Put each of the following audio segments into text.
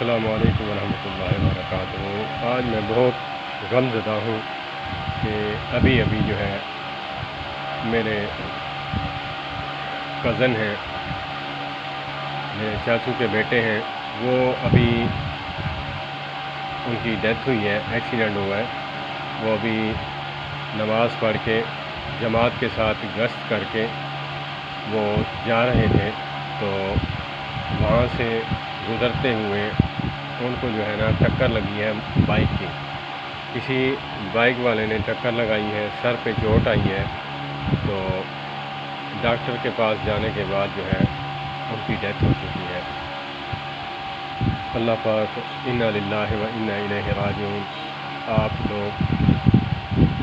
السلام علیکم ورحمۃ اللہ وبرکاتہ۔ آج میں بہت غم زدہ ہوں کہ ابھی جو ہے میرے کزن ہیں، میرے چاچو کے بیٹے ہیں، وہ ابھی ان کی ڈیتھ ہوئی ہے، ایکسیڈنٹ ہوا ہے۔ وہ ابھی نماز پڑھ کے جماعت کے ساتھ گشت کر کے وہ جا رہے تھے، تو وہاں سے گزرتے ہوئے ان کو جو ہے نا ٹکر لگی ہے بائک کی۔ کسی بائک والے نے ٹکر لگائی ہے، سر پہ چوٹ آئی ہے، تو ڈاکٹر کے پاس جانے کے بعد جو ہے ان کی ڈیتھ ہو چکی ہے۔ اللہ پاک انا للہ و انا الیہ راجعون۔ آپ لوگ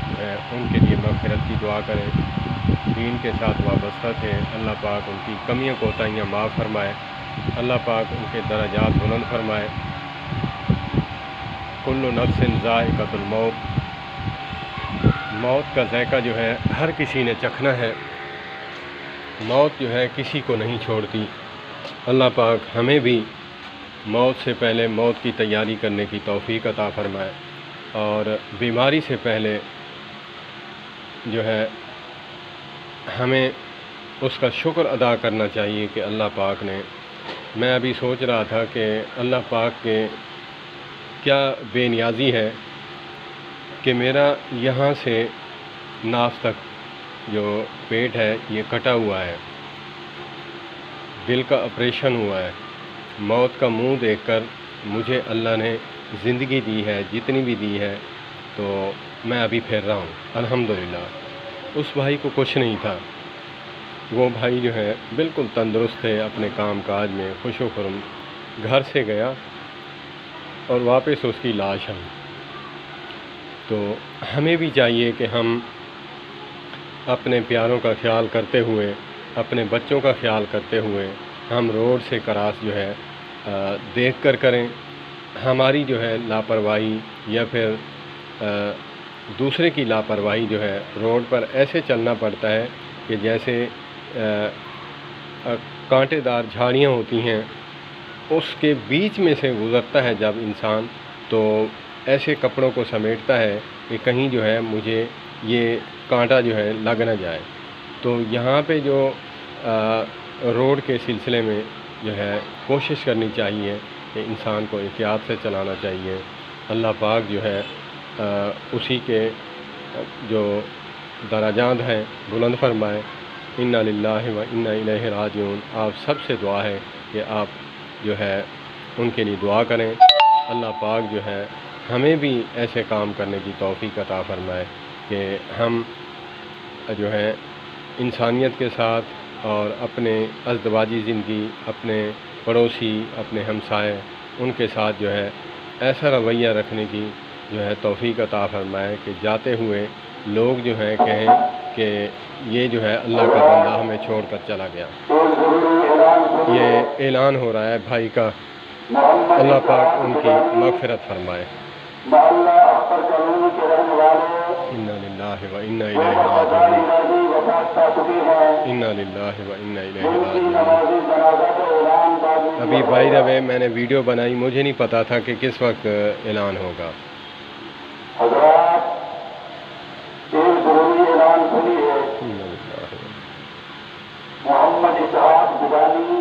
جو ہے ان کے لیے مغفرت کی دعا کریں، دین کے ساتھ وابستہ تھے۔ اللہ پاک ان کی کمیاں کوتاہیاں معاف فرمائے، اللہ پاک ان کے درجات بلند فرمائے۔ کل نفس ذائقۃ الموت، موت کا ذائقہ جو ہے ہر کسی نے چکھنا ہے۔ موت جو ہے کسی کو نہیں چھوڑتی۔ اللہ پاک ہمیں بھی موت سے پہلے موت کی تیاری کرنے کی توفیق عطا فرمائے، اور بیماری سے پہلے جو ہے ہمیں اس کا شکر ادا کرنا چاہیے کہ اللہ پاک نے، میں ابھی سوچ رہا تھا کہ اللہ پاک کے کیا بے نیازی ہے کہ میرا یہاں سے ناف تک جو پیٹ ہے یہ کٹا ہوا ہے، دل کا آپریشن ہوا ہے۔ موت کا منہ دیکھ کر مجھے اللہ نے زندگی دی ہے، جتنی بھی دی ہے، تو میں ابھی پھر رہا ہوں الحمدللہ۔ اس بھائی کو کچھ نہیں تھا، وہ بھائی جو ہے بالکل تندرست ہے، اپنے کام کاج میں خوش و خرم گھر سے گیا اور واپس اس کی لاش آئی۔ تو ہمیں بھی چاہیے کہ ہم اپنے پیاروں کا خیال کرتے ہوئے، اپنے بچوں کا خیال کرتے ہوئے، ہم روڈ سے کراس جو ہے دیکھ کر کریں۔ ہماری جو ہے لاپرواہی یا پھر دوسرے کی لاپرواہی جو ہے، روڈ پر ایسے چلنا پڑتا ہے کہ جیسے کانٹے دار جھاڑیاں ہوتی ہیں، اس کے بیچ میں سے گزرتا ہے جب انسان، تو ایسے کپڑوں کو سمیٹتا ہے کہ کہیں جو ہے مجھے یہ کانٹا جو ہے لگ نہ جائے۔ تو یہاں پہ جو روڈ کے سلسلے میں جو ہے کوشش کرنی چاہیے کہ انسان کو احتیاط سے چلانا چاہیے۔ اللہ پاک جو ہے اسی کے جو درجات ہیں بلند فرمائے۔ انا للہ و انا الیہ راجعون۔ آپ سب سے دعا ہے کہ آپ جو ہے ان کے لیے دعا کریں، اللہ پاک جو ہے ہمیں بھی ایسے کام کرنے کی توفیق عطا فرمائے کہ ہم جو ہے انسانیت کے ساتھ اور اپنے ازدواجی زندگی، اپنے پڑوسی، اپنے ہمسائے، ان کے ساتھ جو ہے ایسا رویہ رکھنے کی جو ہے توفیق عطا فرمائے کہ جاتے ہوئے لوگ جو ہیں کہیں کہ یہ جو ہے اللہ کا بندہ ہمیں چھوڑ کر چلا گیا۔ یہ اعلان ہو رہا ہے بھائی کا، اللہ پاک ان کی مغفرت فرمائے۔ انا للہ و انا الیہ راجعون، انا للہ و انا الیہ راجعون۔ ابھی بائی دا وے میں نے ویڈیو بنائی، مجھے نہیں پتا تھا کہ کس وقت اعلان ہوگا۔ محمد اسحاق بدانی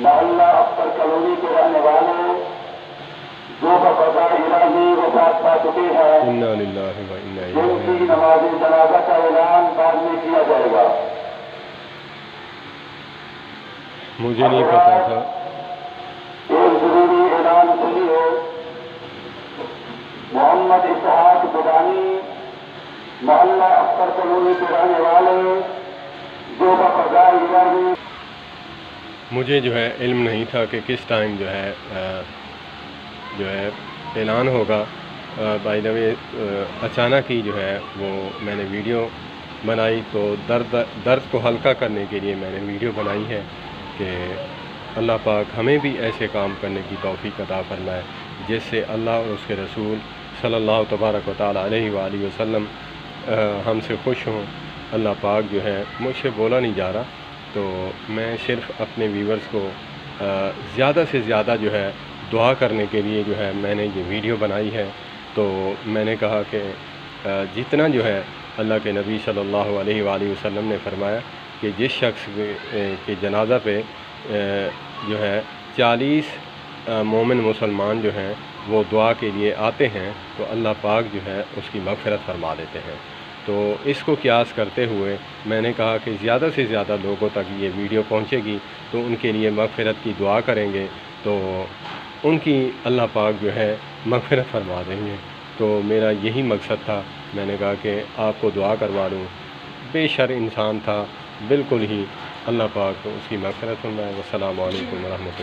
محلہ اختر کالونی کے رہنے والے جو بقضاء الہی وفات پا چکے ہیں، انا للہ و انا الیہ جن کی راجعون۔ نماز جنازہ کا اعلان بعد میں کیا جائے گا۔ مجھے نہیں پتا تھا۔ ایک ضروری اعلان سنیے۔ محمد اسحاق بدانی محلہ اختر کالونی کے رہنے والے جو بقضاء الہی، مجھے جو ہے علم نہیں تھا کہ کس ٹائم جو ہے اعلان ہوگا۔ بائی دا وے اچانک ہی جو ہے وہ میں نے ویڈیو بنائی، تو درد کو ہلکا کرنے کے لیے میں نے ویڈیو بنائی ہے کہ اللہ پاک ہمیں بھی ایسے کام کرنے کی توفیق عطا فرمائے جس سے اللہ اور اس کے رسول صلی اللہ تبارک و تعالیٰ علیہ وآلہ وسلم ہم سے خوش ہوں۔ اللہ پاک جو ہے مجھ سے بولا نہیں جا رہا، تو میں صرف اپنے ویورز کو زیادہ سے زیادہ جو ہے دعا کرنے کے لیے جو ہے میں نے یہ ویڈیو بنائی ہے۔ تو میں نے کہا کہ جتنا جو ہے اللہ کے نبی صلی اللہ علیہ وآلہ وسلم نے فرمایا کہ جس شخص کے جنازہ پہ جو ہے 40 مومن مسلمان جو ہیں وہ دعا کے لیے آتے ہیں تو اللہ پاک جو ہے اس کی مغفرت فرما دیتے ہیں۔ تو اس کو قیاس کرتے ہوئے میں نے کہا کہ زیادہ سے زیادہ لوگوں تک یہ ویڈیو پہنچے گی تو ان کے لیے مغفرت کی دعا کریں گے تو ان کی اللہ پاک جو ہے مغفرت فرما دیں گے۔ تو میرا یہی مقصد تھا، میں نے کہا کہ آپ کو دعا کروا لوں۔ بے شر انسان تھا، بالکل ہی اللہ پاک اس کی مغفرت فرمائے۔ والسلام علیکم ورحمۃ اللہ۔